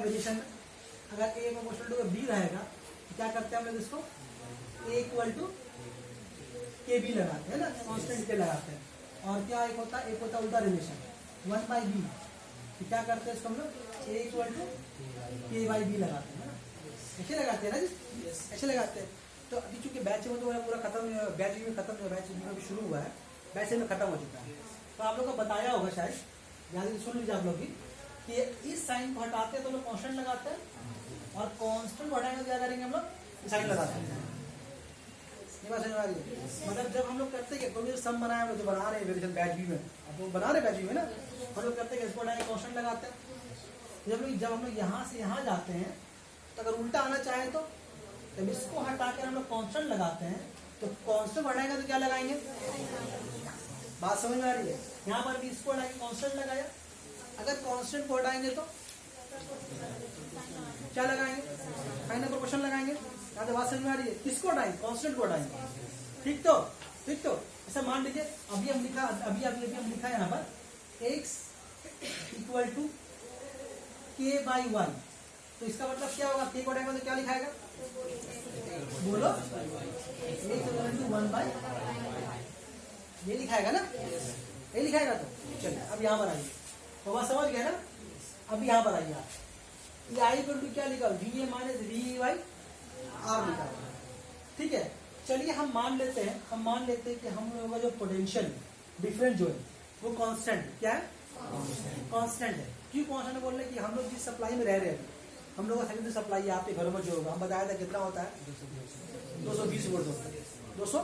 Variation में। अगर ए proportional to be रहेगा तो क्या करते हैं हम लोग इसको ए इक्वल टू के बी लगाते हैं ना, कांस्टेंट के लगाते हैं। और क्या एक होता है उल्टा रिलेशन 1/b, क्या करते हैं इसको हम लोग ए इक्वल टू k/b लगाते हैं ना, ऐसे लगाते हैं ना जी, ऐसे लगाते हैं। तो अभी चूंकि बैच में तो पूरा खत्म, बैच में खत्म हुआ, बैच में अभी शुरू हुआ है, बैच में खत्म हो चुका है। तो आप लोग को बताया होगा शायद, याद सुन लीजिए आप लोग भी कि इस साइन को हटाते हैं तो लोग कांस्टेंट लगाते हैं, और कांस्टेंट हटाएंगे तो क्या करेंगे हम लोग साइन लगाते हैं। ये बात समझ आ रही है? मतलब जब हम लोग करते हैं कोई सम बनाया हम लोग, जो बना रहे हैं वेरिएशन बैच बी में, अब वो बना रहे बैच बी में ना, हम लोग करते हैं इसको हटाएंगे कांस्टेंट लगाते हैं। जब हम लोग यहाँ से यहाँ जाते हैं तो अगर उल्टा आना चाहे तो जब इसको हटा कर हम लोग कांस्टेंट लगाते हैं, तो कांस्टेंट हटाएंगे तो क्या लगाएंगे, बात समझ में आ रही है? यहाँ पर भी इसको हटा के कांस्टेंट लगाया, अगर कांस्टेंट को हटाएंगे तो क्या लगाएंगे, साइन प्रोपोर्शन लगाएंगे। यहाँ तो बात समझ में आ रही है? किसको हटाएंगे, कांस्टेंट को हटाएंगे। ठीक तो ऐसा मान लीजिए अभी हम लिखा है यहाँ पर x इक्वल टू k/y, तो इसका मतलब क्या होगा, k को हटाएंगे तो क्या लिखाएगा, बोलो, x इक्वल टू 1/, ये लिखाएगा ना, ये लिखाएगा। तो चलिए अब यहाँ पर आइए, तो बात समझ गए ना। अब यहाँ पर आइए आप, ये आई इक्वल टू क्या लिखा, VA माइनस VY R लिखा है, ठीक है। चलिए हम मान लेते हैं कि हम लोगों का जो पोटेंशियल डिफरेंस जो है वो कांस्टेंट, क्या है, कांस्टेंट है। क्यों कांस्टेंट बोल रहे हैं कि हम लोग जिस सप्लाई में रह रहे हैं, हम लोग का सेकेंडरी सप्लाई आपके घरों में जो होगा, हम बताया था कितना होता है, 220 वोल्ट होता है। 200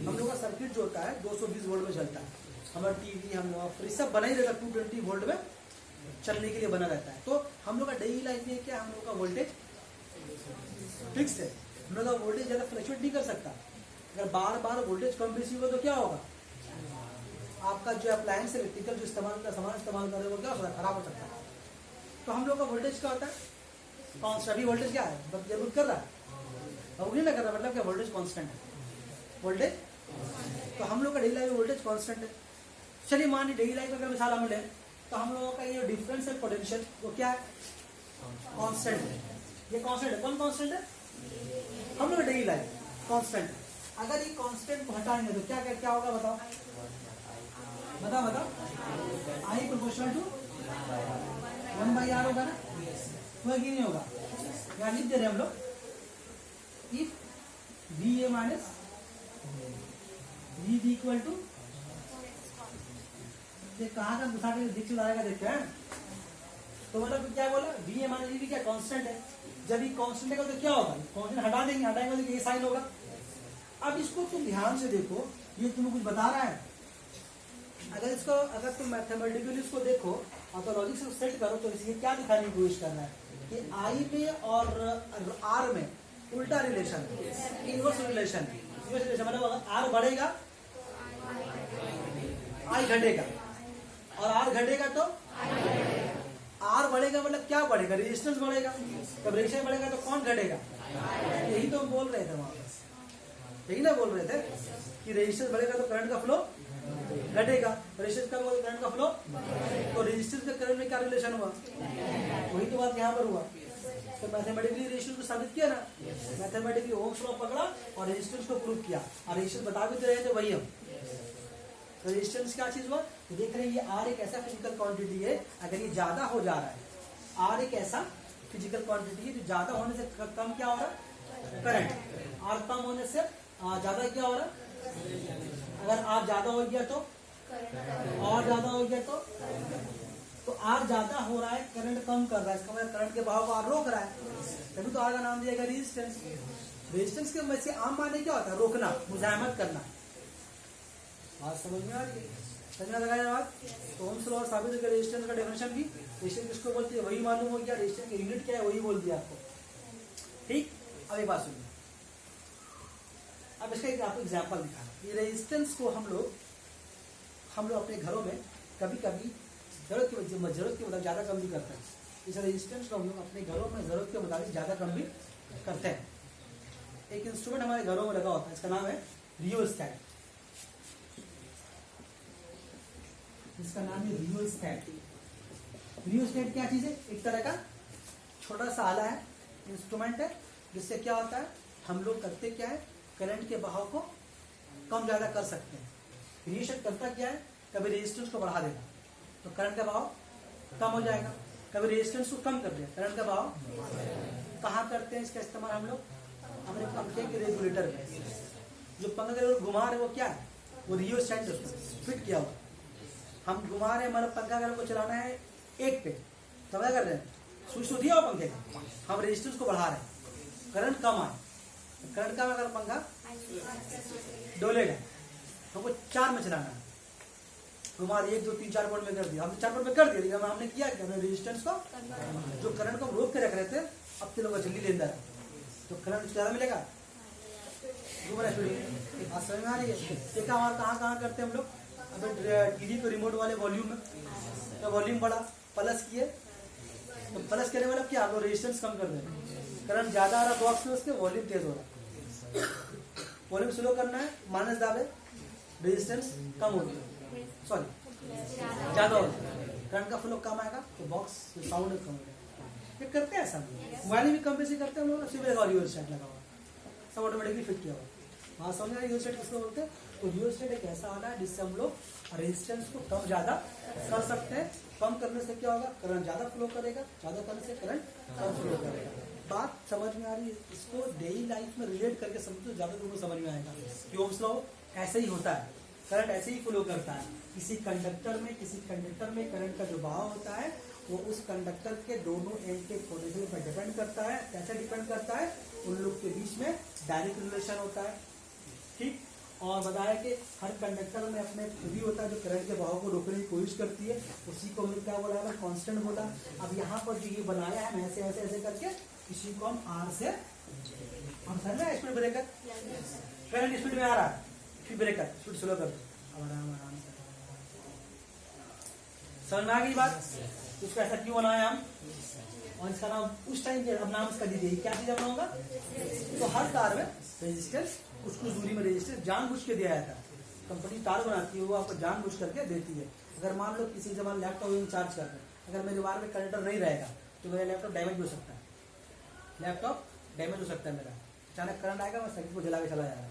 हम लोग का सर्किट जो होता है 220 वोल्ट में चलता है। हमारा टीवी, हम लोग फ्रिज सब बना ही रहता है 220 वोल्ट में चलने के लिए बना रहता है। तो हम लोग का डेली लाइफ में क्या, हम लोग का वोल्टेज फिक्स है, हम लोग का वोल्टेज ज्यादा फ्लक्चुएट नहीं कर सकता। अगर बार बार वोल्टेज कम बेसी होगा तो क्या होगा, आपका जो अप्लायंस इलेक्ट्रिकल जो सामान इस्तेमाल कर रहे हो वो क्या हो सकता है, खराब हो सकता है। तो हम लोग का वोल्टेज क्या होता है, कांस्टेंट। अभी वोल्टेज क्या है, जरूरत कर रहा है और नहीं ना कर रहा, मतलब क्या, वोल्टेज कांस्टेंट है, वोल्टेज। तो हम लोग का डेली लाइफ में वोल्टेज कांस्टेंट है। चलिए मान लीजिए डेली लाइफ में अगर मिसाल हम लें तो हम लोगों का ये डिफरेंस है पोटेंशियल, वो क्या है, कांस्टेंट है। ये कांस्टेंट है, कौन कांस्टेंट है, हम लोग डेली लाइफ कांस्टेंट है। अगर ये कांस्टेंट को हटाएंगे तो क्या क्या क्या होगा, बताओ आई प्रोपोर्शनल टू 1/r होगा ना, हुआ कि नहीं होगा। यहाँ लिख दे रहे हम लोग, if VA minus VB equal to, कहाँ का घुसा के दीक्षित आएगा देखते हैं। तो मतलब क्या बोला, VA माइनस VB क्या कांस्टेंट है। जब ये कांस्टेंट है तो क्या होगा, कांस्टेंट हटाएंगे तो ये साइन होगा। अब इसको तुम ध्यान से देखो, ये तुम्हें कुछ बता रहा है। अगर तुम मैथमेटिकली इसको देखो और तो लॉजिक से सेट करो तो इसलिए क्या दिखाने की कोशिश करना है कि I में और R में उल्टा रिलेशन, इनवर्स रिलेशन। मतलब R बढ़ेगा I घटेगा, और R घटेगा तो R बढ़ेगा, मतलब क्या बढ़ेगा, रेजिस्टेंस बढ़ेगा। जब रेजिस्टेंस बढ़ेगा तो कौन घटेगा, यही तो हम बोल रहे थे वहां, यही ना बोल रहे थे कि रेजिस्टेंस बढ़ेगा तो करंट का फ्लो घटेगा, रेजिस्टेंस कम होगा तो करंट का फ्लो। तो रेजिस्टेंस का करंट में क्या रिलेशन हुआ, वही तो बात यहाँ पर हुआ। तो मैथमेटिकली रेजिस्टेंस को साबित किया ना, मैथमेटिकली ओम्स लॉ पकड़ा और रेजिस्टेंस को प्रूव किया, और रेजिस्टेंस बता भी रहे थे वही हम। तो रेजिस्टेंस क्या चीज हुआ, तो देख रहे हैं ये R एक ऐसा फिजिकल क्वांटिटी है, अगर ये ज्यादा हो जा रहा है, R एक ऐसा फिजिकल क्वांटिटी है जो ज्यादा होने से कम क्या हो रहा है, करंट। R कम होने से ज्यादा क्या हो रहा है, अगर R ज्यादा हो गया तो और ज्यादा हो गया तो R ज्यादा हो रहा है, करंट कम कर रहा है, इसका मतलब करंट के बहाव को R रोक रहा है, तभी तो R का नाम दिया गया रेजिस्टेंस। रेजिस्टेंस के वैसे आम माने क्या होता है, रोकना, मुजाहमत करना। बात समझ में आ रही है, समझना लगाया बात। तो ओम्स लॉ साबित हो गया, रेजिस्टेंस का डेफिनेशन भी, रेजिस्टेंस किसको बोलती है वही मालूम हो गया, रेजिस्टेंस की यूनिट क्या है वही बोल दिया आपको। ठीक, अब एक बात सुनिए, अब इसका एक आपको एग्जाम्पल दिखाना। ये रेजिस्टेंस को हम लोग अपने घरों में कभी कभी जरूरत के मुताबिक ज्यादा कम भी करते हैं। इस रेजिस्टेंस को हम लोग अपने घरों में जरूरत के मुताबिक ज्यादा कम भी करते हैं। एक इंस्ट्रूमेंट हमारे घरों में लगा होता है, इसका नाम है रियोस्टैट। इसका नाम है रियोस्टैट। रियोस्टैट क्या चीज है, एक तरह का छोटा सा आला है, इंस्ट्रूमेंट है, जिससे क्या होता है, हम लोग करते क्या है, करंट के बहाव को कम ज़्यादा कर सकते हैं। रिएक्शन करता क्या है, कभी रेजिस्टेंस को बढ़ा देगा तो करंट का बहाव कम हो जाएगा, कभी रेजिस्टेंस को कम कर दिया करंट का बहाव। कहाँ करते हैं इसका इस्तेमाल हम लोग? अपने पंखे के रेगुलेटर में। जो पंखा के रेगुलेटर घुमा रहे वो क्या है, वो रियोस्टेट फिट किया हुआ। हम घुमा रहे हैं, मतलब पंखा अगर को चलाना है 1 पे, तो क्या कर रहे हैं, स्विच तो दिया हुआ पंखे का, हम रेजिस्टेंस को बढ़ा रहे हैं, करंट कम आए। करंट कम अगर पंखा डोलेगा, हमको 4 में चलाना है, घुमा 1 2 3 4 वोल्ट में कर दिया, हमने 4 वोल्ट में कर दिया, लेकिन हमने किया कि हमने रेजिस्टेंस को, जो करंट को रोक के रख रहे थे, अब 3 लोग जल्दी लेंदा है तो करंट ज़्यादा मिलेगा। बात समझ में आ रही है? देखा हमारे कहाँ करते हैं हम लोग, अब टीवी को रिमोट वाले वॉल्यूम में, तो वॉल्यूम बढ़ा, प्लस किए, तो प्लस करने वाला क्या, आप लोग रेजिस्टेंस कम कर दें, करंट ज़्यादा आ रहा बॉक्स में, उसके वॉल्यूम तेज हो रहा है, वॉल्यूम स्लो करना है, माइनस दाबे, रेजिस्टेंस कम हो गया, सॉरी ज़्यादा हो गया, करंट का फ्लो कम आएगा तो बॉक्स साउंड कम हो जाएगा। ये करते हैं ऐसा, मोबाइल भी कम बेसी करते हैं हम लोग, सिर्फ रियो सेट लगा हुआ, सब ऑटोमेटिकली फिट किया हुआ। हाँ समझ रहे, रियो सेट किसको बोलते हैं? तो रियो सेट एक ऐसा आला है जिससे हम लोग रेजिस्टेंस को कम ज़्यादा कर सकते हैं। कम करने से क्या होगा, करंट ज़्यादा फ्लो करेगा, ज़्यादा करने से करंट कम फ्लो करेगा। बात समझ में आ रही है? इसको डेली लाइफ में रिलेट करके समझो, ज़्यादा लोगों को समझ में आएगा कि ओम्स लॉ ऐसे ही होता है, करंट ऐसे ही फ्लो करता है। किसी कंडक्टर में करंट का जो बहाव होता है वो उस कंडक्टर के दोनों एंड के पोटेंशियल पर डिपेंड करता है। कैसे डिपेंड करता है? उन लोग के बीच में डायरेक्ट रिलेशन होता है, ठीक। और बताया कि हर कंडक्टर में अपने खूबी होता है जो करंट के बहाव को रोकने की कोशिश करती है, उसी को हमने क्या बोला है, कांस्टेंट बोला। अब यहाँ पर जो ये बनाया है ऐसे ऐसे ऐसे करके, इसी को हम आर से, हम सर में स्पीड ब्रेकर, करंट स्पीड में आ रहा है, फिर ब्रेकर स्पीड स्लो कर दो, आराम से। समझ में आ गई बात? उसको ऐसा क्यों बनाया हम, और इसका नाम उस टाइम के अब नाम इसका दीजिए, क्या चीज बनाऊंगा? तो हर तार में रेजिस्टेंस, कुछ दूरी में रेजिस्टेंस जानबूझ के दिया जाता है। कंपनी तार बनाती है, वो आपको जानबूझ करके देती है। अगर मान लो किसी जमाने लैपटॉप चार्ज कर रहे हैं, अगर मेरे वायर में कनेक्टर नहीं रहेगा तो मेरा लैपटॉप डैमेज हो सकता है, लैपटॉप डैमेज हो सकता है मेरा। अचानक करंट आएगा, मैं सर्किट को जला के चला जाएगा।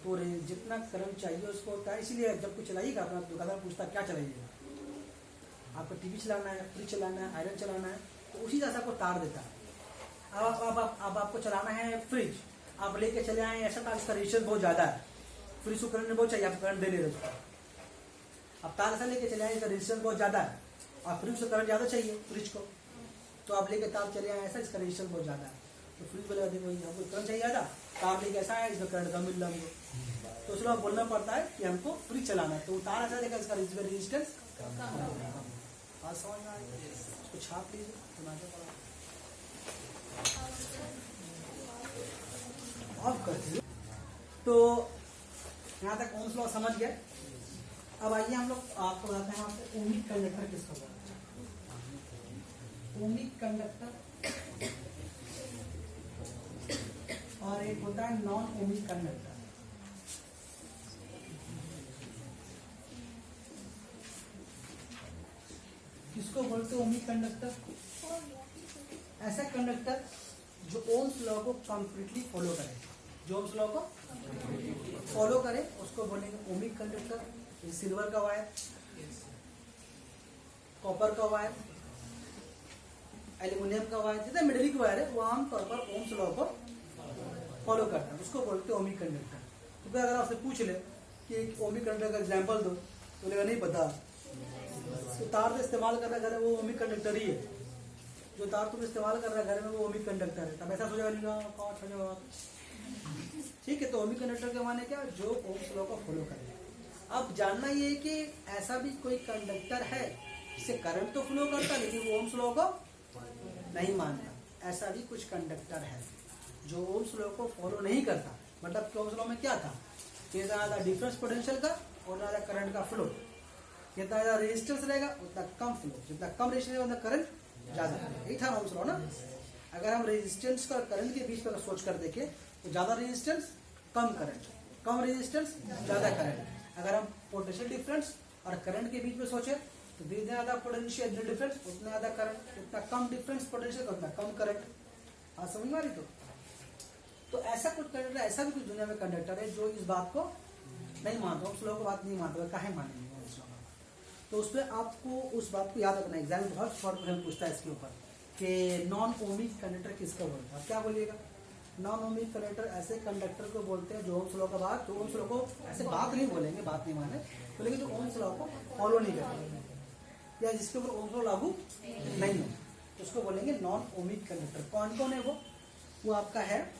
तो जितना करंट चाहिए उसको होता है, इसीलिए जब कुछ चलाइएगा अपना दुकानदार पूछता है क्या चलाइएगा, आपको टीवी चलाना है, फ्रिज चलाना है, आयरन चलाना है, तो उसी तरह से आपको तार देता है। अब आपको चलाना है फ्रिज, आप लेके चले आए, ऐसा तार इसका रेजिस्टेंस बहुत ज़्यादा है, फ्रिज को करंट बहुत चाहिए, आप करंट दे रहे हो, अब तार ऐसा लेके चले आए, इसका रेजिस्टेंस बहुत ज़्यादा है, और फ्रिज को करंट ज़्यादा चाहिए फ्रिज को, तो आप लेके तार चले आए ऐसा, इसका रेजिस्टेंस बहुत ज़्यादा है, तो फ्रिज वाले देखो हमको करंट चाहिए ज़्यादा, तार लेके ऐसा है, इसमें करंट कम मिल रहा है हमको, तो उसमें बोलना पड़ता है कि हमको फ्रिज चलाना है, तो तार ऐसा लेकर इसका रेजिस्टेंस आज समझ में आएगा। इसको छाप लीजिए, ऑफ कर दीजिए। तो यहाँ तक ओम्स लॉ समझ गए। अब आइए हम लोग आपको बताते हैं आपको ओमिक कंडक्टर किसको बोलते हैं। ओमिक कंडक्टर और एक होता है नॉन ओमिक कंडक्टर। किसको बोलते हैं ओमिक कंडक्टर? ऐसा कंडक्टर जो ओम्स लॉ को कंप्लीटली फॉलो करे, जो ओम्स लॉ को फॉलो करे उसको बोलेंगे ओमिक कंडक्टर। सिल्वर का वायर, कॉपर का वायर, एल्यूमिनियम का वायर, जितना मेटलिक वायर है वो आमतौर पर ओम्स लॉ को फॉलो करता है, उसको बोलते हैं ओमिक कंडक्टर। तो अगर आपसे पूछ ले कि ओमिक कंडक्टर का एग्जाम्पल दो, तो बोलेगा नहीं पता, तो तार से इस्तेमाल कर रहा घर में वो ओमिक कंडक्टर ही है, जो तार तुम इस्तेमाल कर रहा है घर में वो ओमिक कंडक्टर है। तब ऐसा सोचेगा ठीक है। तो ओमिक कंडक्टर के माने क्या, जो ओम्स लॉ को फॉलो करे। अब जानना ये है कि ऐसा भी कोई कंडक्टर है जिससे करंट तो फ्लो करता है लेकिन वो ओम्स लॉ को नहीं मानता। ऐसा भी कुछ कंडक्टर है जो ओम्स लॉ को फॉलो नहीं करता। मतलब कि ओम्स लॉ में क्या था, ज़्यादा डिफरेंस पोटेंशियल का और ज़्यादा करंट का फ्लो, जितना ज़्यादा रेजिस्टेंस रहेगा उतना कम फ्लो, जितना कम रेजिस्टेंस उतना करंट ज़्यादा। यही था ओम्स लॉ ना। अगर हम रेजिस्टेंस का करंट के बीच में सोच कर देखें तो ज़्यादा रेजिस्टेंस कम करंट, कम रेजिस्टेंस ज़्यादा करंट। अगर हम पोटेंशियल डिफरेंस और करंट के बीच में सोचें तो जितना ज्यादा पोटेंशियल डिफरेंस उतना ज्यादा करंट, जितना कम डिफरेंस पोटेंशियल उतना कम करंट। हाँ समझ में आ रही? तो ऐसा कुछ कंडक्टर, ऐसा भी कुछ दुनिया में कंडक्टर है जो इस बात को नहीं मानता, उस लोगों को बात नहीं मानता, काहे मानेंगे उस लोगों को। तो उस पर आपको उस बात को याद रखना, एग्जाम में बहुत शॉर्ट क्वेश्चन पूछता है इसके ऊपर कि नॉन ओमिक कंडक्टर किसको बोलते हैं। आप क्या बोलिएगा? नॉन ओमिक कंडक्टर ऐसे कंडक्टर को बोलते हैं जो ओम्स लॉ का बात, तो ओम्स लॉ को ऐसे बात नहीं बोलेंगे, बात नहीं माने बोलेंगे, जो ओम्स लॉ को फॉलो नहीं करेंगे या जिसके ऊपर ओम्स लॉ लागू नहीं हो, तो उसको बोलेंगे नॉन ओमिक कंडक्टर। कौन कौन है वो आपका है,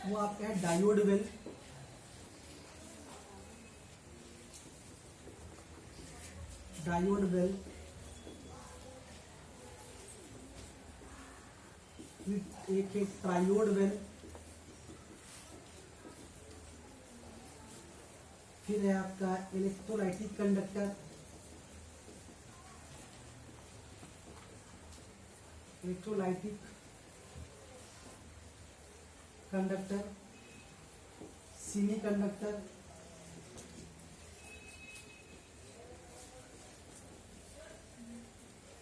वो आपका है डायोड वेल, डायोड वेल, एक है ट्रायोड वेल, फिर है आपका electrolytic conductor, electrolytic conductor, semi conductor,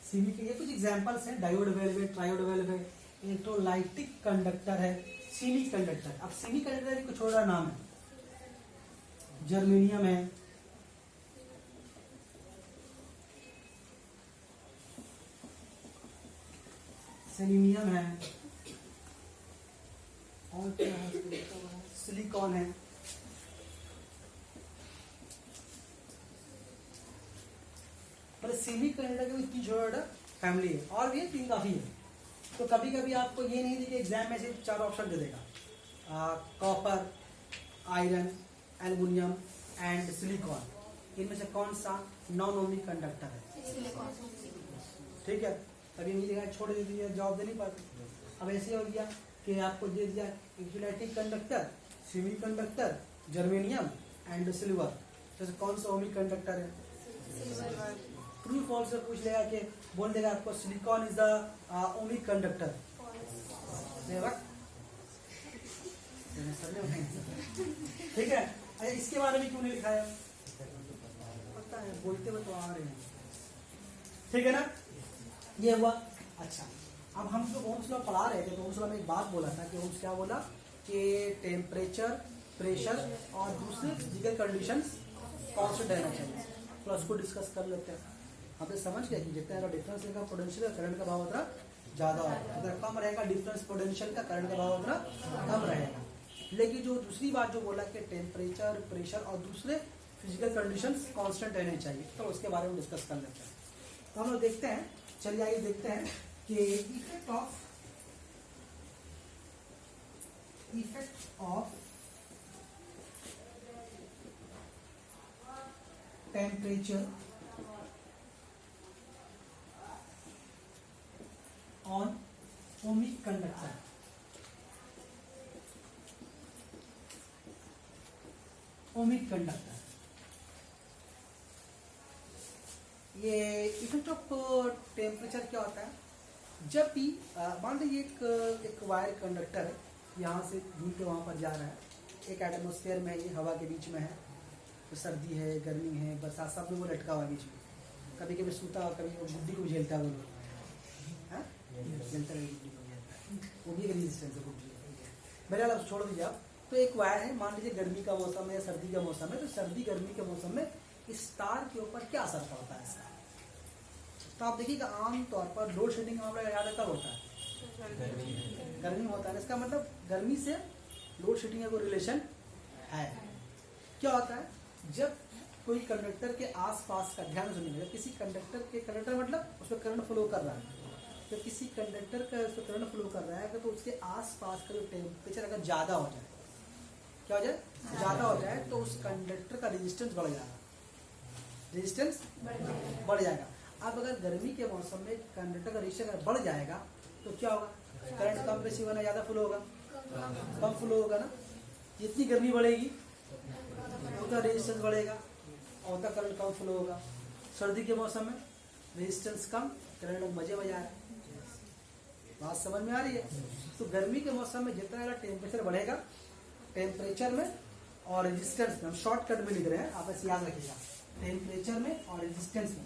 semi के ये कुछ एग्जांपल्स हैं, डायोड वेल है, ट्रायोड वेल है, इलेक्ट्रोलाइटिक कंडक्टर है, सेमी कंडक्टर। अब सेमी कंडक्टर कुछ और नाम है, जर्मेनियम है, सेलेनियम है, और क्या है, सिलिकॉन है। पर सेमी कंडक्टर की इतनी छोटा फैमिली है, और भी तीन काफी है। तो कभी कभी आपको ये नहीं देखिए एग्जाम में सिर्फ 4 ऑप्शन दे देगा, copper, iron, aluminium and silicon, इनमें से कौन सा नॉन ओमिक कंडक्टर है? ठीक है, कभी नहीं देगा, छोड़ दे दिया, जवाब दे नहीं पाते। अब ऐसे हो गया कि आपको दे दिया electrolytic conductor, semi conductor, germanium and silver, जैसे कौन सा ओमिक कंडक्टर है? ट्रू फॉल्स से पूछ लेगा कि बोल देगा आपको silicon is the ohmic conductor. ठीक है, अरे इसके बारे में क्यों नहीं लिखा है? पता है, बोलते हुए तो आ रहे हैं। ठीक है ना, ये हुआ। अच्छा, अब हम जो ओम्स लॉ पढ़ा रहे थे तो ओम्स लॉ में एक बात बोला था कि ओम्स क्या बोला कि टेम्परेचर, प्रेशर और दूसरे फिजिकल कंडीशंस कांस्टेंट रहना चाहिए। तो उसको डिस्कस कर लेते हैं। आपने समझ गया कि जितना ज़्यादा डिफरेंस रहेगा पोटेंशियल का, करंट का भाव उतना ज़्यादा होगा। अगर कम रहेगा डिफरेंस पोटेंशियल का, करंट का भाव उतना कम रहेगा। लेकिन जो दूसरी बात जो बोला कि टेम्परेचर, प्रेशर और दूसरे फिजिकल कंडीशंस कांस्टेंट रहने चाहिए, तो उसके बारे में डिस्कस कर लेते हैं। तो हम लोग देखते हैं, चलिए आइए देखते हैं कि effect of temperature on ohmic conductor. Ohmic conductor, ये इफेक्ट ऑफ टेम्परेचर क्या होता है? जब भी मान लीजिए एक वायर कंडक्टर है, यहाँ से दूर के वहाँ पर जा रहा है, एक एटमोस्फेयर में है, ये हवा के बीच में है, तो सर्दी है, गर्मी है, बरसात, सब में वो लटका हुआ बीच में, कभी कभी सूता, कभी वो बुद्धि को झेलता है, वो झेलता है, वो भी एक रेजिस्टेंस है बुद्धि। मेरा लफ्ज़ छोड़ दीजिए आप। तो एक वायर है, मान लीजिए गर्मी का मौसम है या सर्दी का मौसम है, तो सर्दी गर्मी के मौसम में इस तार के ऊपर क्या असर पड़ता है इसका? तो आप देखिएगा आमतौर पर लोड शेडिंग का मामला ज़्यादा कब होता है? गर्मी होता है। इसका मतलब गर्मी से लोड शेडिंग का कोई रिलेशन है। क्या होता है, जब कोई कंडक्टर के आसपास का, ध्यान सुनिएगा, किसी कंडक्टर के, कंडक्टर मतलब उसमें करंट फ्लो कर रहा है, तो किसी कंडक्टर का उसमें करंट फ्लो कर रहा है, तो उसके आसपास का जो टेम्परेचर अगर ज़्यादा हो जाए, क्या हो जाए? ज़्यादा हो जाए, तो उस कंडक्टर का रेजिस्टेंस बढ़ जाएगा, रेजिस्टेंस बढ़ जाएगा। अब अगर गर्मी के मौसम में कंडक्टर का रेजिस्टेंस बढ़ जाएगा तो क्या होगा? करंट कम बेसी होना, ज़्यादा फ्लो होगा, कम फ्लो होगा ना। जितनी गर्मी बढ़ेगी उतना रेजिस्टेंस बढ़ेगा और उतना करंट कम फ्लो होगा। सर्दी के मौसम में रेजिस्टेंस कम, करंट मजे में जा रहा है। बात समझ में आ रही है? तो गर्मी के मौसम में जितना ज़्यादा टेम्परेचर बढ़ेगा, टेम्परेचर में और रेजिस्टेंस में, हम शॉर्टकट में लिख रहे हैं, आप ऐसे याद रखिएगा, टेम्परेचर में और रेजिस्टेंस में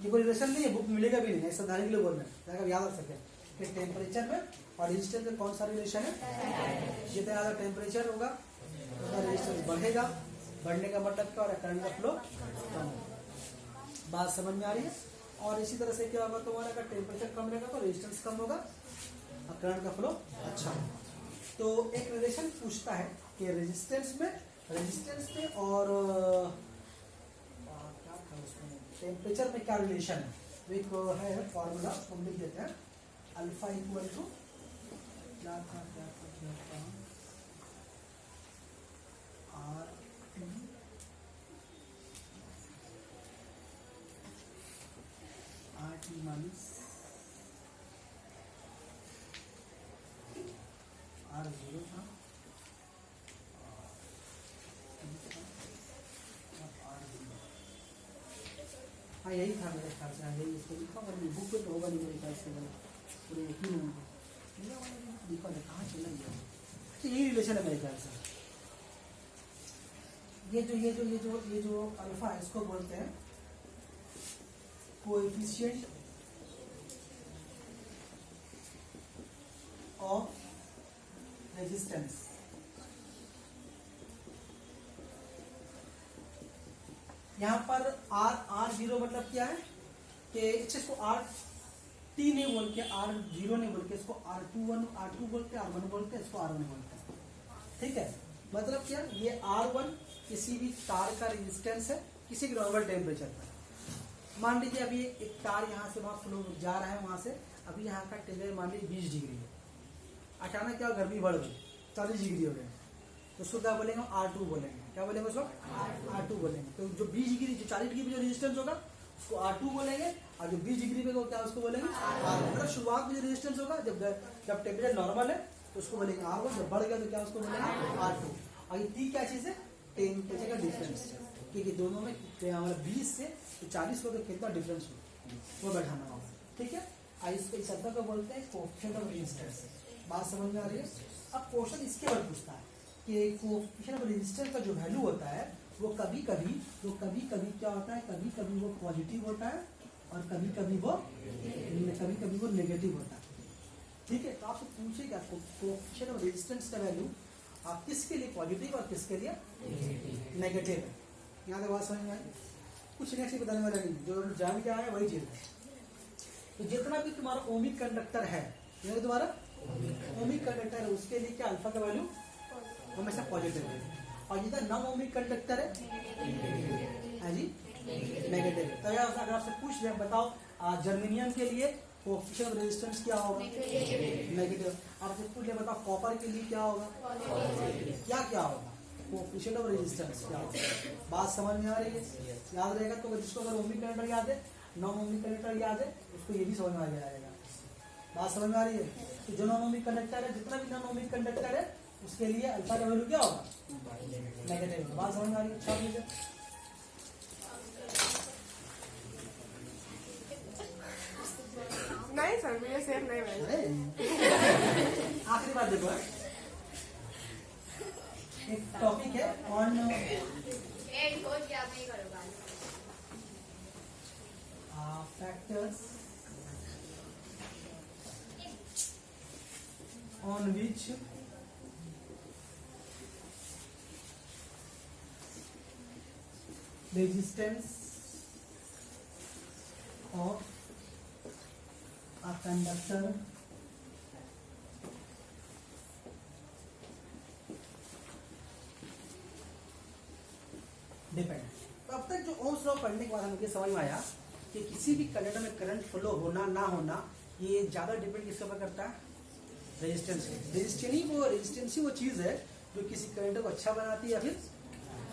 ये कोई रिलेशन नहीं है, बुक मिलेगा भी नहीं, ऐसा धारने के लिए बोल रहे हैं ताकि याद रख सके कि टेम्परेचर में और रेजिस्टेंस में कौन सा रिलेशन है। जितना ज़्यादा टेम्परेचर होगा उतना रेजिस्टेंस बढ़ेगा, बढ़ने का मतलब क्या हो रहा है, करंट का फ्लो कम होगा। बात समझ में आ रही है। और इसी तरह से क्या होगा तुम्हारा, अगर टेम्परेचर कम रहेगा तो रेजिस्टेंस कम होगा और करंट का फ्लो अच्छा होगा। तो एक रिलेशन पूछता है कि रेजिस्टेंस में और क्या था उसमें, टेम्परेचर में क्या रिलेशन है। तो एक है फॉर्मूला, हम लिख देते हैं, अल्फा इक्वल टू क्या था R T minus R zero था, हाँ यही था मेरे ख्याल से, यही इसको लिखा हुआ नहीं, बुक में तो होगा नहीं मेरे ख्याल से, पूरे यकीन होंगे लिखा है, कहाँ चला गया। तो यही रिलेशन है मेरे ख्याल से। ये जो अल्फा है इसको बोलते हैं कोएफिशिएंट ऑफ रेजिस्टेंस। यहाँ पर आर जीरो मतलब क्या है कि इसको आर टी नहीं बोल के, आर जीरो नहीं बोल के, इसको R2 बोलते हैं, R1 बोलते हैं, इसको R1 बोलते हैं। ठीक है, मतलब क्या, ये R1 किसी भी तार का रेजिस्टेंस है किसी भी नॉर्मल टेम्परेचर पर। मान लीजिए अभी एक तार यहाँ से वहाँ फ्लो जा रहा है, वहाँ से अभी यहाँ का टेम्परेचर मान लीजिए 20 डिग्री है, अचानक क्या गर्मी बढ़ गई 40 डिग्री हो गए, तो उसको क्या बोलेंगे, R2 बोलेंगे। क्या बोलेंगे उसको, R2 बोलेंगे। तो जो 20 डिग्री, जो 40 डिग्री पे जो रेजिस्टेंस होगा उसको R2 बोलेंगे, और जो 20 डिग्री पे तो क्या उसको बोलेंगे R1। मतलब शुरुआत में जो रेजिस्टेंस होगा, जब टेम्परेचर नॉर्मल है तो उसको बोलेंगे R1, जब बढ़ गया तो क्या उसको बोलेंगे R2। और ये T क्या चीज़ है, टेम्परेचर का डिफरेंस, क्योंकि दोनों में 20 से 40 को कितना डिफरेंस हो वो बैठाना होगा। ठीक है, इसको इस शब्द को बोलते हैं कोएफिशिएंट ऑफ रेजिस्टेंस। बात समझ में आ रही है। अब क्वेश्चन इसके बाद पूछता है कि कोएफिशिएंट ऑफ रेजिस्टेंस का जो वैल्यू होता है वो कभी कभी क्या होता है, कभी कभी वो पॉजिटिव होता है और कभी कभी वो नेगेटिव होता है। ठीक है, तो आपसे पूछेगा कोएफिशिएंट ऑफ रेजिस्टेंस का वैल्यू आप किसके लिए पॉजिटिव और किसके लिए नेगेटिव है। यहाँ तक बात समझ में आई। कुछ नेक्स्ट बताने वाला नहीं, जो जान के आया वही चीज है। तो जितना भी तुम्हारा ओमिक कंडक्टर है, तुम्हारा ओमिक कंडक्टर है, उसके लिए क्या अल्फा का वैल्यू हमेशा पॉजिटिव है, और जितना नॉन ओमिक कंडक्टर है जी नेगेटिव है। तो अगर आपसे पूछ रहे बताओ जर्मेनियम के लिए कोएफिशिएंट ऑफ रेजिस्टेंस क्या होगा, नेगेटिव। आपसे पूछ लिया बताओ कॉपर के लिए क्या होगा, क्या होगा, कोएफिशिएंट ऑफ रेजिस्टेंस क्या होगा। बात समझ में आ रही है, याद रहेगा। तो जिसको अगर ओमिक कंडक्टर याद है, नॉन ओमिक कंडक्टर याद है, उसको ये भी समझ में आ जाएगा। बात समझ में आ रही है। तो जो नॉन ओमिक कंडक्टर है, जितना भी नॉन ओमिक कंडक्टर है उसके लिए अल्फा का वैल्यू क्या होगा, नेगेटिव। बात समझ में आ रही है। अच्छा लीजिए, नहीं सर, मुझे सेफ नहीं है। आखिरी बात देखो, एक टॉपिक है on factors on which resistance of a conductor depend. तो अब तक जो ओम्स लॉ पढ़ने के बाद मुझे समझ में आया कि किसी भी कंडक्टर में करंट फ्लो होना ना होना ये ज्यादा डिपेंड किसके ऊपर करता है, रेजिस्टेंस। रेजिस्टेंस ही वो चीज है जो किसी कंडक्टर को अच्छा बनाती है या फिर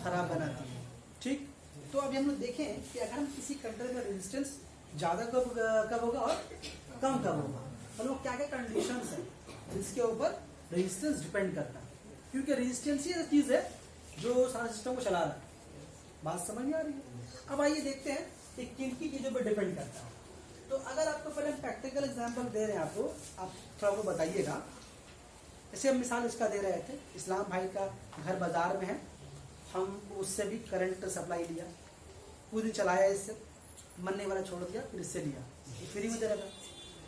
खराब बनाती है। ठीक, तो अभी हम लोग देखें कि अगर हम किसी कंडक्टर में रेजिस्टेंस ज्यादा कब होगा और कम कब होगा, और वो क्या क्या कंडीशंस है जिसके ऊपर रेजिस्टेंस डिपेंड करता है, क्योंकि रेजिस्टेंस ही चीज है जो सारा सिस्टम को चला रहा है। बात समझ में आ रही है। अब आइए देखते हैं कि किन की चीजों पर डिपेंड करता है। तो अगर आपको पहले प्रैक्टिकल एग्जांपल दे रहे हैं आपको, आप थोड़ा को बताइएगा। जैसे हम मिसाल इसका दे रहे थे, इस्लाम भाई का घर बाजार में है, हम उससे भी करंट सप्लाई लिया, पूरी चलाया इससे, मन नहीं वाला छोड़ दिया, फिर इससे लिया, ये फ्री में दे रहा था,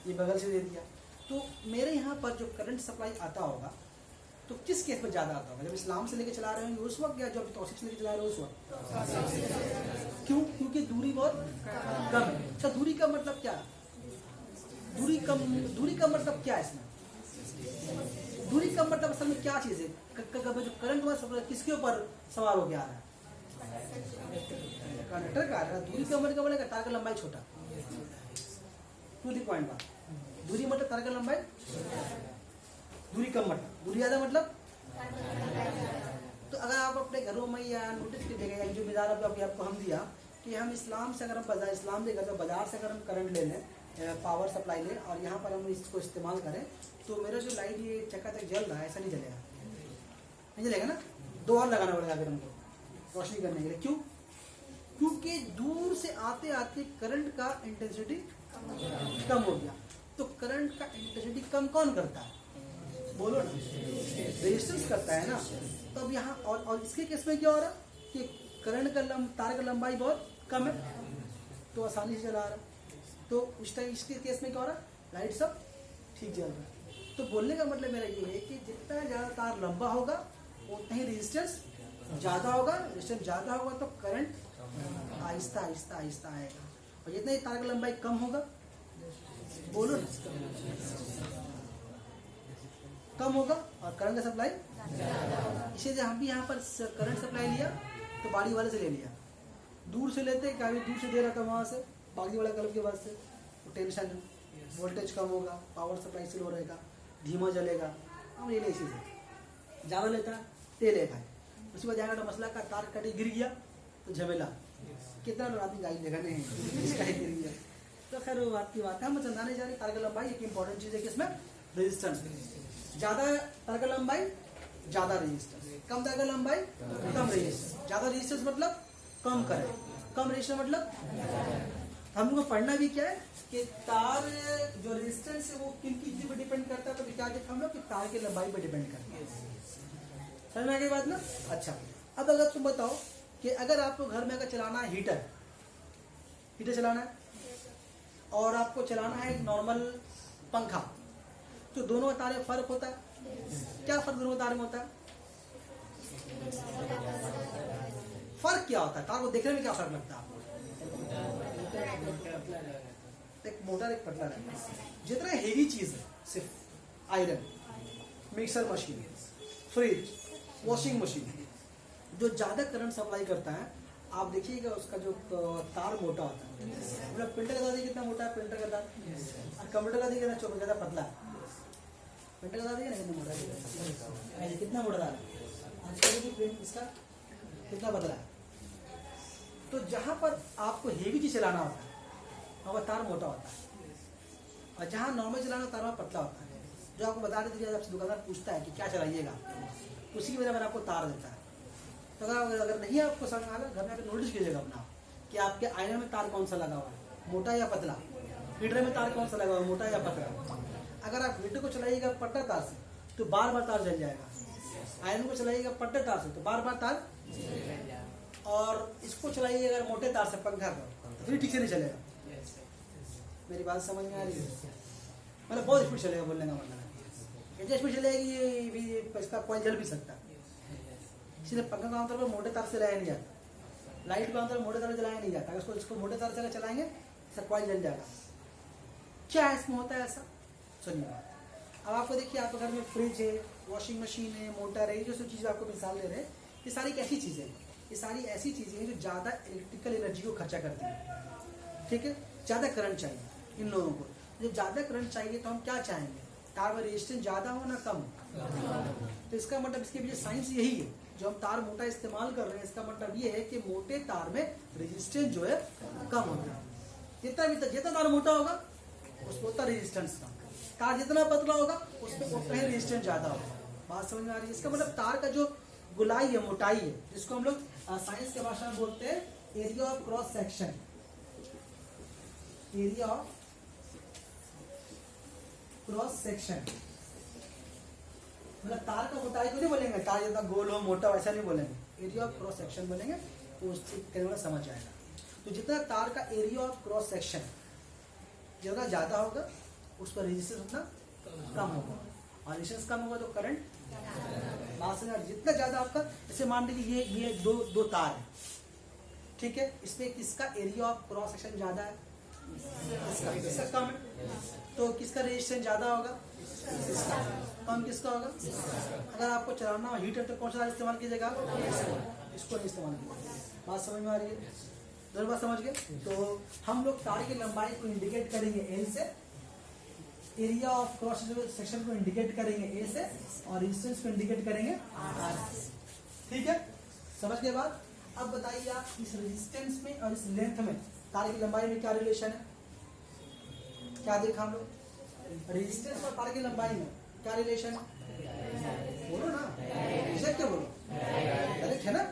ये बगल से दे दिया। तो मेरे यहाँ पर जो करंट सप्लाई आता होगा तो किस केस में ज़्यादा आता होगा? जब इस्लाम से लेके चला रहे होंगे उस वक्त, या जब तौसीफ से लेके चला रहे हो उस वक्त? क्यों? क्योंकि दूरी बहुत कम है। अच्छा, दूरी का मतलब क्या? दूरी का मतलब क्या है इसमें? दूरी का मतलब असल में क्या चीज़ है? जो करंट हुआ किसके ऊपर सवार हो गया आ रहा है? कंडक्टर का आ रहा है। दूरी का मतलब बोलेगा तार का लंबाई छोटा, टू द पॉइंट बात। दूरी मतलब तार का लंबाई, दूरी कम मतलब, दूरी ज़्यादा मतलब। तो अगर आप अपने घरों में या नोटिस कीजिएगा, जो मिसाल आपको हम दिया कि हम इस्लाम से अगर हम इस्लाम देगा तो बाजार से अगर हम करंट ले लें, पावर सप्लाई लें और यहाँ पर हम इसको इस्तेमाल करें, तो मेरा जो लाइट ये चकाचक जल रहा है ऐसा नहीं जलेगा, नहीं जलेगा ना। 2 और लगाना पड़ेगा फिर हमको रोशनी करने के लिए। क्यों? क्योंकि दूर से आते आते करंट का इंटेंसिटी कम हो गया। तो करंट का इंटेंसिटी कम कौन करता है? बोलो ना, रेजिस्टेंस करता है ना। तो अब यहाँ और इसके केस में क्या हो रहा है कि करंट का तार का लंबाई बहुत कम है तो आसानी से चला रहा है। तो उस टाइम इसके केस में क्या हो रहा है? लाइट सब ठीक जल रहा है। तो बोलने का मतलब मेरा ये है कि जितना ज़्यादा तार लंबा होगा उतना ही रेजिस्टेंस ज़्यादा होगा। रेजिस्टेंस ज़्यादा होगा तो करंट आहिस्ता आहिस्ता आहिस्ता आएगा, और जितना ही तार का लंबाई कम होगा, बोलो ना, कम होगा और करंट का सप्लाई। इसीलिए हम भी यहाँ पर करंट सप्लाई लिया तो बाड़ी वाले से ले लिया, दूर से लेते काफ़ी दूर से दे रहा था वहाँ से बागी वाला क्लब के बाद से, तो टेंशन, वोल्टेज कम होगा, पावर सप्लाई स्लो रहेगा, धीमा जलेगा। हम ले इसी से ज़्यादा लेता तेल है भाई। उसके बाद जाएगा तो मसला का तार कटी गिर गया तो झमेला, कितना लोग आदमी गाड़ी देखा नहीं इसका ही गिर गया। तो खैर वो बात की बात है, हम समझाने जा रहे। तार का लंबाई एक इंपॉर्टेंट चीज़ है कि इसमें रेजिस्टेंस, ज़्यादा तार का लंबाई ज़्यादा रेजिस्टेंस, कम तार का लंबाई कम रेजिस्टेंस। ज़्यादा रेजिस्टेंस मतलब कम करें, कम रेजिस्टेंस मतलब हम लोग को पढ़ना भी क्या है कि तार जो रेजिस्टेंस है वो किन की चीज़ पर डिपेंड करता है। तो क्या देखा हम लोग कि तार की लंबाई पर डिपेंड करता है। समझ में आ गई बात ना? अच्छा, अब अगर तुम बताओ कि अगर आपको घर में अगर चलाना है हीटर चलाना है और आपको चलाना है एक नॉर्मल पंखा, तो दोनों तारे में फर्क होता है। क्या फर्क दोनों तारे में होता है? फर्क क्या होता है? तार को देखने में क्या फर्क लगता है आपको? एक मोटा एक पतला रहता है। जितना हेवी चीज है, सिर्फ iron, mixer machine, fridge, washing machine, जो ज्यादा करंट सप्लाई करता है, आप देखिएगा उसका जो तार मोटा होता है। मतलब प्रिंटर का तार कितना मोटा है, प्रिंटर का तार, और कंप्यूटर का कितना छोटा, ज्यादा पतला है। प्रिंटर का तार देखिए ना कितना मोटा है, कितना मोटा तार है। आजकल प्रिंट इसका कितना पतला है। तो जहां पर आपको हेवी चीज चलाना होता है वहाँ तार मोटा होता है, और जहाँ नॉर्मल चलाना तार वहाँ पतला होता है। जो आपको बता देते हैं, आपसे दुकानदार पूछता है कि क्या चलाइएगा, उसी की वजह पर आपको तार देता है। तो अगर नहीं आपको समझ आ रहा, घर में आकर नोटिस कीजिएगा अपना कि आपके आयरन में तार कौन सा लगा हुआ है, मोटा या पतला। हीटर में तार कौन सा लगा हुआ है, मोटा या पतला। अगर आप हीटर को चलाइएगा पट्टा तार से तो बार बार तार जल जाएगा। आयरन को चलाइएगा पट्टे तार से तो बार बार तार, और इसको चलाइएगा अगर मोटे तार से पंखा को तो फिर ठीक से नहीं चलेगा। मेरी बात समझ में आ रही है? मतलब बहुत स्पीड चलेगा, बोलने का मतलब इतना स्पीड चलेगा कि ये भी इसका कॉइल जल भी सकता है। इसलिए पंखा का आमतौर पर मोटे तार से चलाया नहीं जाता, लाइट को आमतौर पर मोटे तार से चलाया नहीं जाता। अगर इसको मोटे तार से अगर चलाएंगे इसका कॉइल जल जाएगा। क्या इसमें होता है ऐसा? सुनिए, अब आपको देखिए, आपके घर में फ्रिज है, वॉशिंग मशीन है, मोटर है, ये जो सब चीज़ें आपको मिसाल दे रहे हैं, ये सारी कैसी चीज़ें हैं? ये सारी ऐसी चीज़ें हैं जो ज़्यादा इलेक्ट्रिकल एनर्जी को खर्चा करती हैं। ठीक है, ज़्यादा करंट चाहिए इन लोगों को। जब ज़्यादा करंट चाहिए तो हम क्या चाहेंगे? तार में रेजिस्टेंस ज़्यादा हो ना कम। तो इसका मतलब इसके पीछे साइंस यही है। जो हम तार मोटा इस्तेमाल कर रहे हैं, इसका मतलब ये है कि मोटे तार में रेजिस्टेंस जो है कम होता है। जितना तार मोटा होगा उसमें उतना रेजिस्टेंस कम, तार जितना पतला होगा उसमें उतना ही रेजिस्टेंस ज़्यादा होगा। बात समझ में आ रही है? इसका मतलब तार का जो गुलाई है, मोटाई है, जिसको हम लोग साइंस के भाषा में बोलते हैं area of cross section. Area of cross section मतलब तार का मोटाई को नहीं बोलेंगे, तार जितना गोल हो मोटा वैसा नहीं बोलेंगे, एरिया ऑफ क्रॉस सेक्शन बोलेंगे, तो उससे समझ आएगा। तो जितना तार का एरिया ऑफ क्रॉस सेक्शन जितना ज्यादा होगा उस पर रेजिस्टेंस उतना कम होगा, और रेजिस्टेंस कम होगा तो करंट बात से जितना ज्यादा आपका, जैसे मान लीजिए ये दो तार है, ठीक है, इसमें किसका एरिया ऑफ क्रॉस सेक्शन ज्यादा है, इसका कम है, तो किसका रेजिस्टेंस ज्यादा होगा, इसका कम, किसका होगा। अगर आपको चलाना हो हीटर तो कौन सा इस्तेमाल कीजिएगा, इसको नहीं इस्तेमाल कीजिएगा। बात समझ में आ रही है, जरूर बात समझ गए। तो हम लोग तार की लंबाई को इंडिकेट करेंगे एल से, एरिया ऑफ क्रॉस सेक्शन को इंडिकेट करेंगे ए से, और रेजिस्टेंस को इंडिकेट करेंगे आर से, ठीक है, समझ के बाद अब बताइए आप इस रेजिस्टेंस में और इस लेंथ में तार की लंबाई में क्या रिलेशन है, क्या देखा हम लोग, रेजिस्टेंस और तार की लंबाई में क्या रिलेशन है, बोलो ना, क्या बोलो, डायरेक्ट है ना,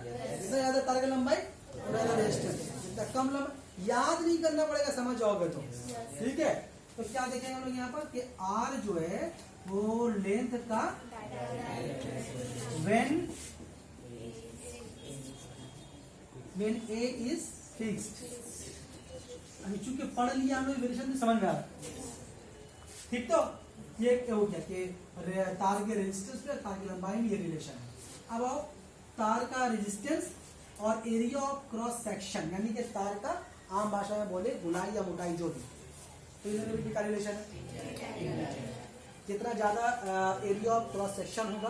जितना ज्यादा तार की लंबाई उतना ज्यादा रेजिस्टेंस, जितना कम लंबाई, याद नहीं करना पड़ेगा, समझ जाओगे तो, ठीक है। तो क्या देखेंगे हम लोग यहाँ पर कि आर जो है वो लेंथ का when A is fixed, अभी चूंकि पढ़ लिया हम लोग रिलेशन समझ में आ रहा, ठीक, तो ये हो गया कि तार के रेजिस्टेंस पे तार की लंबाई में ये रिलेशन है। अब आओ तार का रेजिस्टेंस और एरिया ऑफ क्रॉस सेक्शन, यानी कि तार का आम भाषा में बोले गुनाई या मोटाई जो भी, तो इन्होंने क्या रिलेशन है, जितना ज्यादा एरिया ऑफ क्रॉस सेक्शन होगा,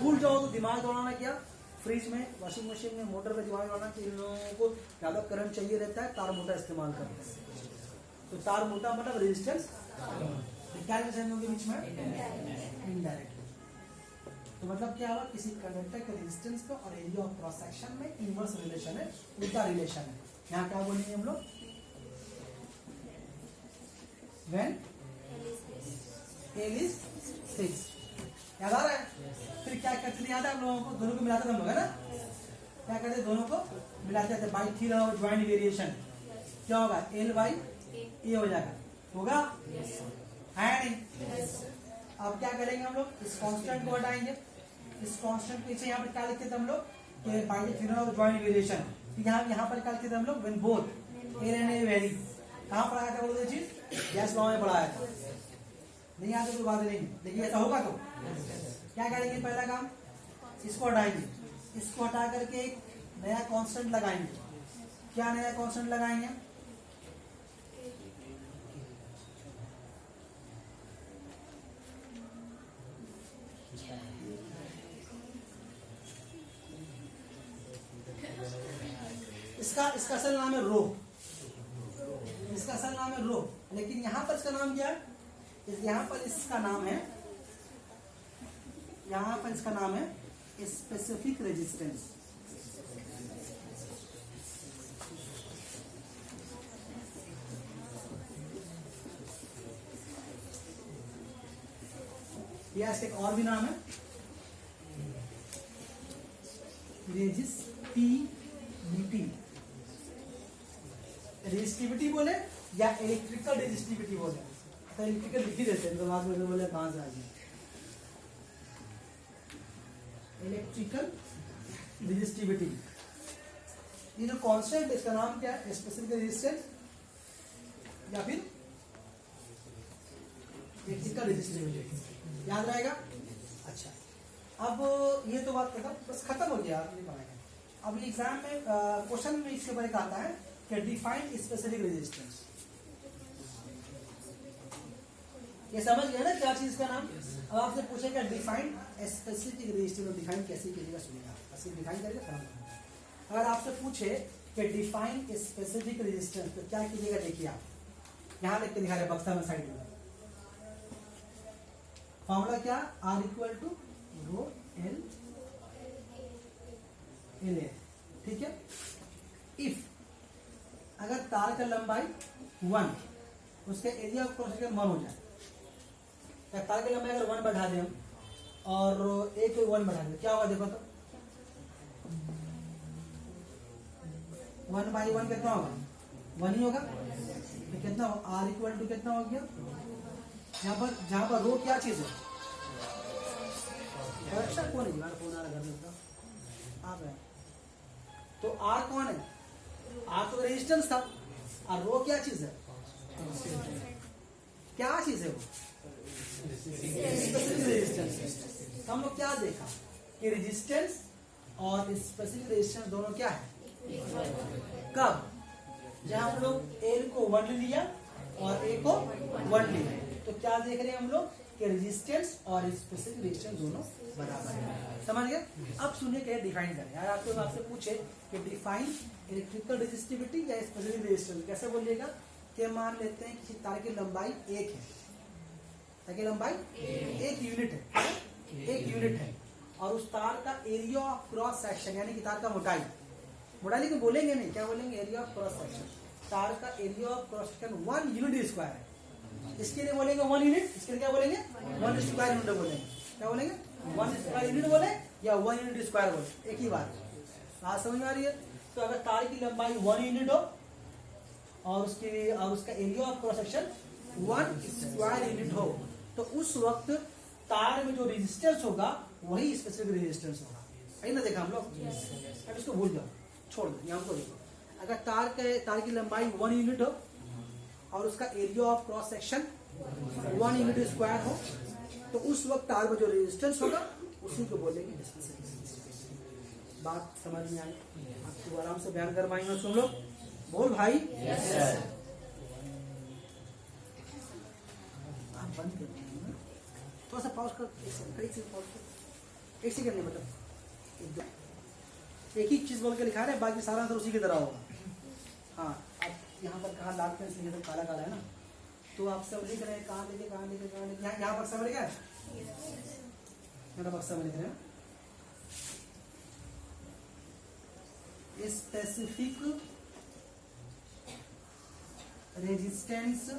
भूल जाओ तो दिमाग दौड़ाना क्या, फ्रिज में, वॉशिंग मशीन में, मोटर पे दिमाग दौड़ाना कि इन लोगों को ज्यादा करंट चाहिए रहता है, तार मोटा इस्तेमाल करते हैं, तो तार मोटा मतलब रेजिस्टेंस क्या रिलेशन होगी बीच में, इनडायरेक्ट। तो मतलब क्या हुआ, किसी कंडक्टर के रेजिस्टेंस पे और एरिया ऑफ क्रॉस सेक्शन में इनवर्स रिलेशन है, उल्टा रिलेशन है। यहाँ क्या बोलेंगे हम लोग, when L is 6, याद आ रहा है। फिर क्या करते थे, याद है हम लोगों को, दोनों को मिलाते थे हम लोग, है ना, क्या करते, दोनों को मिलाते थे बाई थीटा और ज्वाइंट वेरिएशन, क्या होगा, L बाई ए हो जाएगा, होगा है नहीं। अब क्या करेंगे हम लोग, इस कांस्टेंट को हटाएंगे, इस कांस्टेंट पीछे यहाँ पर क्या लिखते थे हम लोग कि बाई थीटा और ज्वाइंट वेरिएशन, यहाँ पर क्या लिखते थे हम लोग, when both A and A vary, कहाँ पढ़ाया था बोलो चीज, गैस लॉ में पढ़ाया था, नहीं आता कोई बात नहीं, देखिए ऐसा होगा तो क्या करेंगे, पहला काम इसको हटाएंगे, इसको हटा करके एक नया कांस्टेंट लगाएंगे, क्या नया कांस्टेंट लगाएंगे, इसका असल नाम है रो, इसका असल नाम है रो, लेकिन यहाँ पर इसका नाम क्या है, यहाँ पर इसका नाम है, यहाँ पर इसका नाम है स्पेसिफिक रेजिस्टेंस। या इसका एक और भी नाम है रेजिस्टिविटी, रेजिस्टिविटी बोले या इलेक्ट्रिकल रेजिस्टिविटी बोले, तो इलेक्ट्रिकल लिख ही देते हैं, दिमाग में बोले कहां से आ गया, इलेक्ट्रिकल रेजिस्टिविटी। ये जो कांस्टेंट, इसका नाम क्या है, स्पेसिफिक रेजिस्टेंस या फिर इलेक्ट्रिकल रेजिस्टिविटी, याद रहेगा। अच्छा, अब ये तो बात खत्म, बस खत्म हो गया, आप नहीं पढ़ाएंगे। अब एग्जाम में क्वेश्चन में इसके ऊपर एक आता है कि डिफाइन स्पेसिफिक रेजिस्टेंस, ये समझ गए ना क्या चीज का नाम। अब आपसे पूछेगा डिफाइन स्पेसिफिक रेजिस्टेंस, डिफाइन कैसे कीजिएगा सुनिएगा, ऐसे डिफाइन करके खत्म। अगर आपसे पूछे कि डिफाइन स्पेसिफिक रेजिस्टेंस तो क्या कीजिएगा, देखिए आप यहाँ लिख के दिखा रहे बक्सा में साइड में, फॉर्मूला क्या, R equal to rho L L A, ठीक है। इफ अगर तार का लंबाई 1, उसका एरिया ऑफ क्रॉस सेक्शन 1 हो जाए, तो तार की लंबाई अगर 1 बढ़ा दें और एक 1 बढ़ा दें, क्या होगा देखो तो, 1/1 कितना होगा, 1 ही होगा, तो कितना आर इक्वल टू कितना हो गया, जहां पर रो क्या चीज है, अच्छा कौन है, फोन आ रहा घर में, आप है तो आर कौन है, आर तो रेजिस्टेंस था, और रो क्या चीज है? क्या चीज है वो? Specific resistance. हम लोग क्या देखा कि रेजिस्टेंस और स्पेसिफिक रेजिस्टेंस दोनों क्या है? कब? जहां हम लोग एल को 1 लिया और ए को 1 लिया, तो क्या देख रहे हैं हम लोग कि रेजिस्टेंस और स्पेसिफिक रेजिस्टेंस दोनों बराबर है। समझ गए? अब सुनिए क्या डिफाइन करें। यार आपको आपसे पूछे कि डिफाइन इलेक्ट्रिकल रेजिस्टिविटी या स्पेसिफिक रेजिस्टेंस, कैसे बोलिएगा? कि मान लेते हैं कि तार की लंबाई 1 है, तार की लंबाई 1 यूनिट है, 1 यूनिट है, और उस तार का एरिया ऑफ क्रॉस सेक्शन यानी कि तार का मोटाई, मोटाई लेकिन बोलेंगे नहीं, क्या बोलेंगे? Area of cross section. तार का area of cross section 1 unit square है। इसके लिए बोलेंगे 1 यूनिट, इसके लिए क्या बोलेंगे? 1 स्क्वायर यूनिट बोलेंगे। क्या बोलेंगे? 1 स्क्वायर यूनिट बोले या 1 यूनिट स्क्वायर बोले, एक ही बात। बात समझ में आ रही है? तो अगर तार की लंबाई 1 यूनिट हो और उसका area of cross section 1 square unit हो, तो उस वक्त तार में जो रेजिस्टेंस होगा वही स्पेसिफिक रेजिस्टेंस होगा। है ना? देखा हम लोग। अब इसको भूल जाओ, छोड़ दो, यहाँ को देखो। अगर तार की लंबाई 1 यूनिट हो और उसका area of cross section 1 unit square हो, तो उस वक्त तार में जो रेजिस्टेंस होगा उसी को बोलेंगे स्पेसिफिक रेजिस्टेंस। बात समझ में आई? आपको आराम से बयान कर पाएंगे तुम लोग? बोल भाई। आप बंद कर दीजिए, थोड़ा सा पॉज कर, एक सेकंड नहीं, मतलब एक ही चीज बोल के लिखा है, बाकी सारा आंसर उसी की तरह होगा। हाँ, अब यहाँ पर कहा लाल पेन से काला काला है ना, तो आप सब लिख रहे हैं कहाँ लिखे यहाँ बक्सा में लिखा है, मेरा बक्सा में लिख रहे हैं specific resistance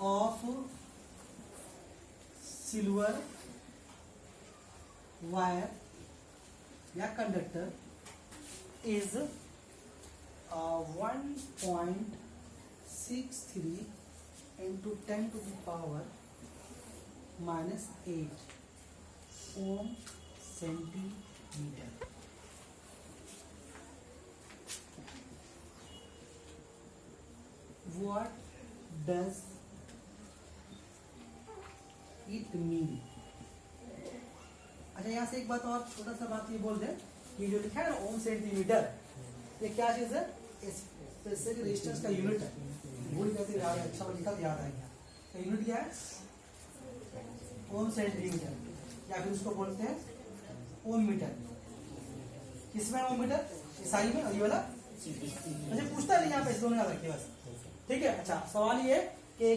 of silver wire या conductor is 1.63 into 10 to the power minus 8 ohm centimeter. What does it mean? अच्छा, यहाँ से एक बात और छोटा सा बात ये बोल दें, ये जो लिखा है ना ओम सेंटीमीटर, ये क्या चीज है? स्पेसिफिक रेजिस्टेंस का यूनिट है। भूल जाते याद है, अच्छा लिखा याद आएगा। तो यूनिट क्या है? ओम सेंटीमीटर, या फिर उसको बोलते हैं ओम मीटर। किसमें ओम मीटर? ईसाई में। और ये वाला मुझे पूछता नहीं, यहाँ पे इस दोनों याद रखिए बस, ठीक है? अच्छा, सवाल ये कि